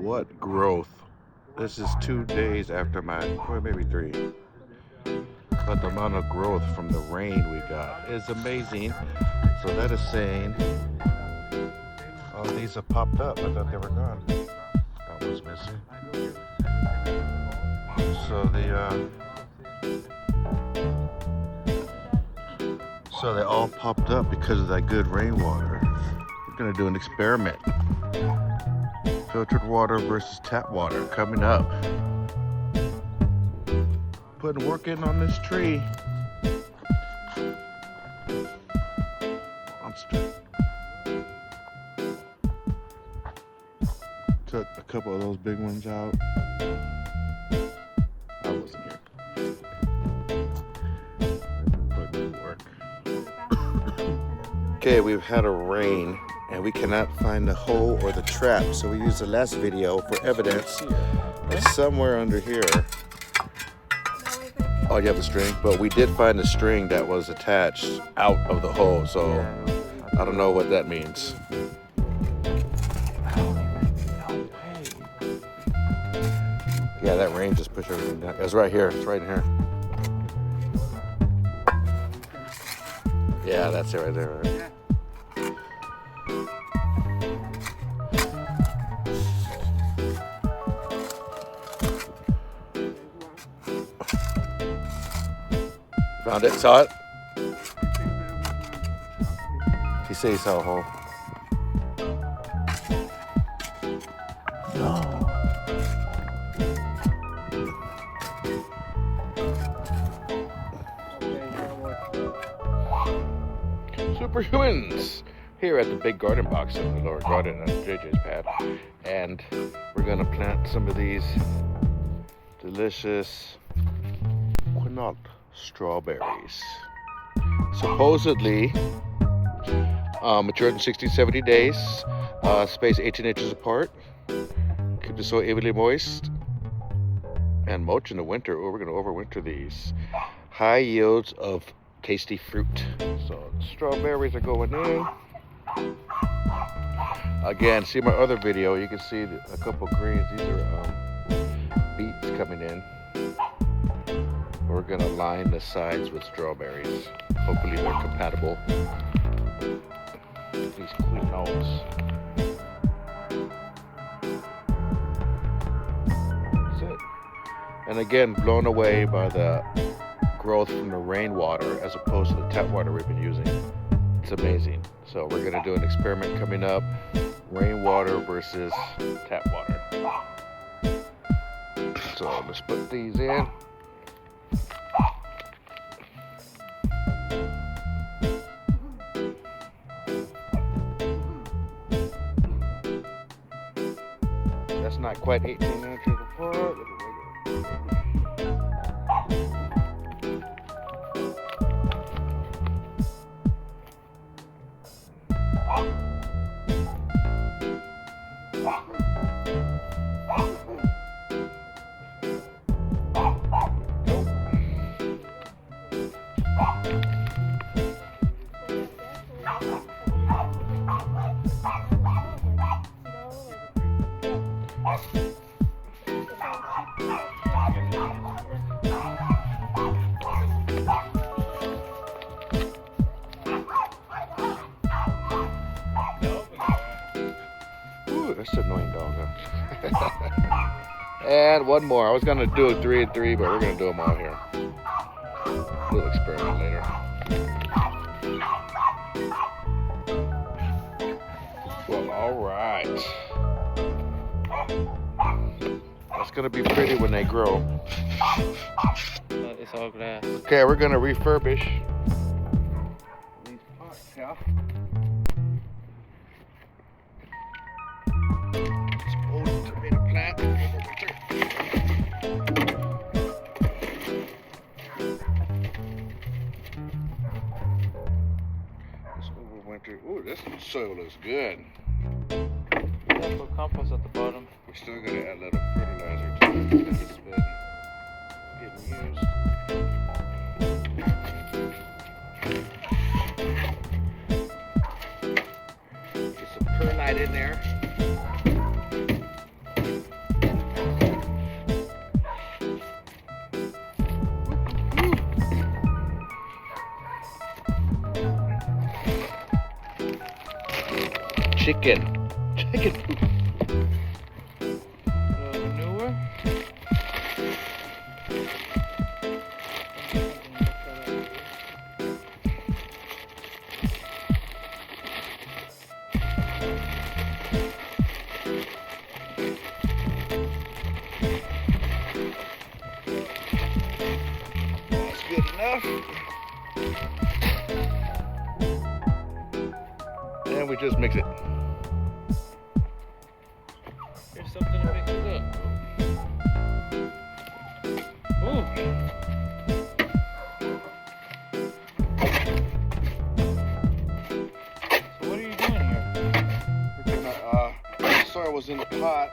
What growth. This is 2 days after my, or maybe 3. But the amount of growth from the rain we got is amazing. So that is saying, oh, these have popped up. I thought they were gone. That was missing. So they all popped up because of that good rainwater. We're gonna do an experiment. Filtered water versus tap water coming up. Putting work in on this tree. Took a couple of those big ones out. I wasn't here. Putting in work. Okay, we've had a rain and we cannot find the hole or the trap, so we used the last video for evidence. It's somewhere under here. Oh, you have the string? But we did find the string that was attached out of the hole, so I don't know what that means. Yeah, that rain just pushed everything down. It's right here. It's right in here. Yeah, that's it right there. Right? Found it? Saw it? He said he saw a hole. No. Superhumans! Here at the big garden box in the lower garden on JJ's pad. And we're gonna plant some of these delicious quinoa strawberries. Supposedly matured in 60-70 days, spaced 18 inches apart, keep the soil evenly moist, and mulch in the winter. Oh, we're going to overwinter these. High yields of tasty fruit. So the strawberries are going in. Again, see my other video, you can see a couple greens. These are beets coming in. We're gonna line the sides with strawberries. Hopefully they're compatible. These quinoas. That's it. And again, blown away by the growth from the rainwater as opposed to the tap water we've been using. It's amazing. So we're gonna do an experiment coming up. Rainwater versus tap water. So let's put these in. That's not quite 18 inches apart. Ooh, that's an annoying dog, huh? And one more. I was gonna do 3 and 3, but we're gonna do them all here. We'll experiment later. Well, all right. That's gonna be pretty when they grow. It's all glass. Okay, we're gonna refurbish these pots here. Old tomato plant. This overwinter. Ooh, this soil looks good. Yeah, put compost at the bottom. We're still gonna add a little fertilizer to it because it's been getting used. Get some perlite in there. chicken poop. Manure. That's good enough. And we just mix it. Here's something to mix it up. Ooh. So what are you doing here? We're gonna, soil was in the pot,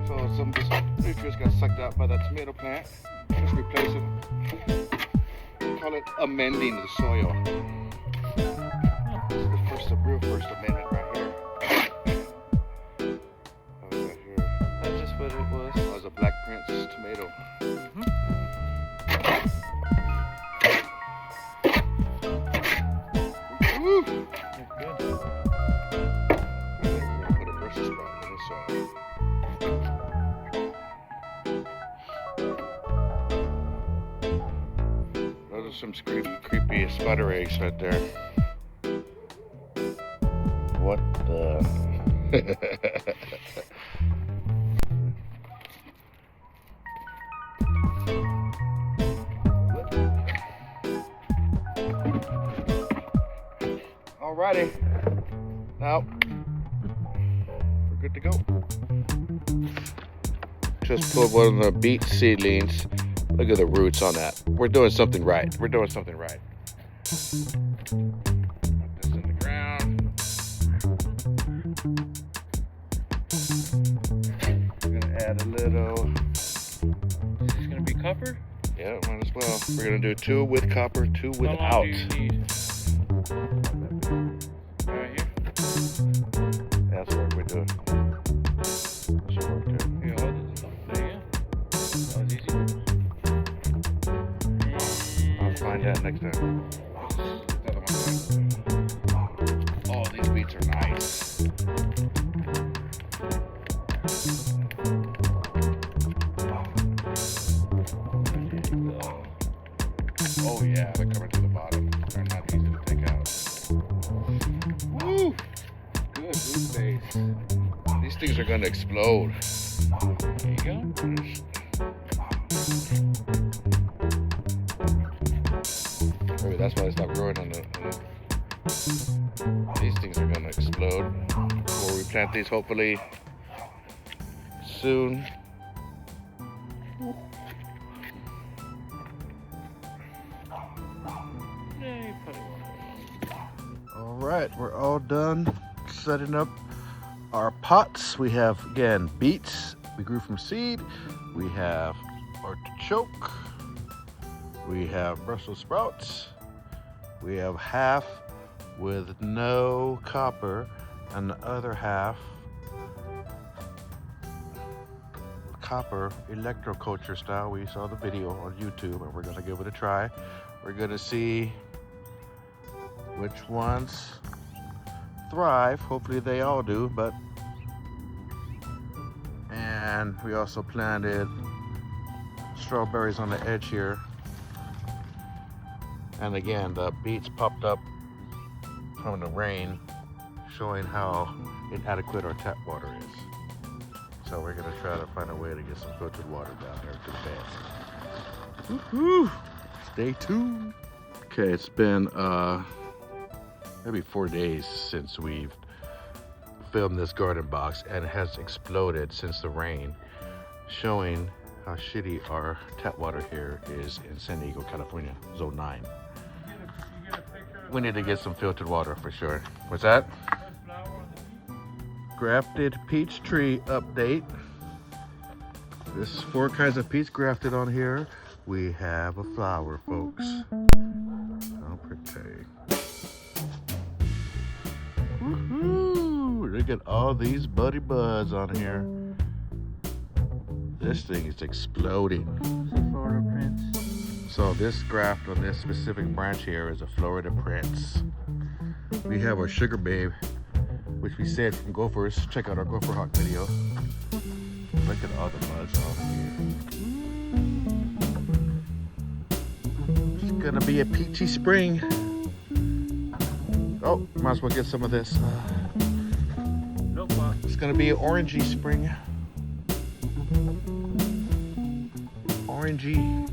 so some of the nutrients got sucked out by that tomato plant. Just replace it. Call it amending the soil. This is the real first amendment right here. What was that here? That's just what it was. That was a Black Prince tomato. Woo! That's good. I think we're gonna put a Brussels sprout in this soil. Those are some creepy spider eggs right there. What the? Alrighty. Now we're good to go. Just pulled one of the beet seedlings. Look at the roots on that. We're doing something right. We're doing something right. Put this in the ground. We're gonna add a little. Is this gonna be copper? Yeah, might as well. We're gonna do 2 with copper, 2 How without. long do you need? Right here. That's what we're doing. That should work too. Here, hold it. There you go. That was easy. I'll find that next time. Oh, these beets are nice. Oh yeah, they're coming to the bottom. They're not easy to take out. Woo! Good root base. These things are gonna explode. There you go. Maybe that's why it's not growing on the. These things are gonna explode. Before we plant these, hopefully soon. Yeah, you probably won't. All right, we're all done setting up our pots. We have, again, beets we grew from seed. We have artichoke. We have Brussels sprouts. We have half with no copper and the other half copper electroculture style. We saw the video on YouTube and we're gonna give it a try. We're gonna see which ones thrive. Hopefully they all do, and we also planted strawberries on the edge here. And again, the beets popped up from the rain, showing how inadequate our tap water is. So we're gonna try to find a way to get some filtered water down there to the bed. Woohoo! Stay tuned. Okay, it's been maybe 4 days since we've filmed this garden box, and it has exploded since the rain, showing how shitty our tap water here is in San Diego, California, Zone 9. We need to get some filtered water for sure. What's that? Grafted peach tree update. There's 4 kinds of peach grafted on here. We have a flower, folks. How pretty. Woohoo! Look at all these buddy buds on here. This thing is exploding. Florida Prince. So this graft on this specific branch here is a Florida Prince. We have our sugar babe which we saved from gophers. Check out our gopher hawk video. Look at all the buds on here. It's gonna be a peachy spring. Oh, might as well get some of this. No pot. It's gonna be an orangey spring. Orangey.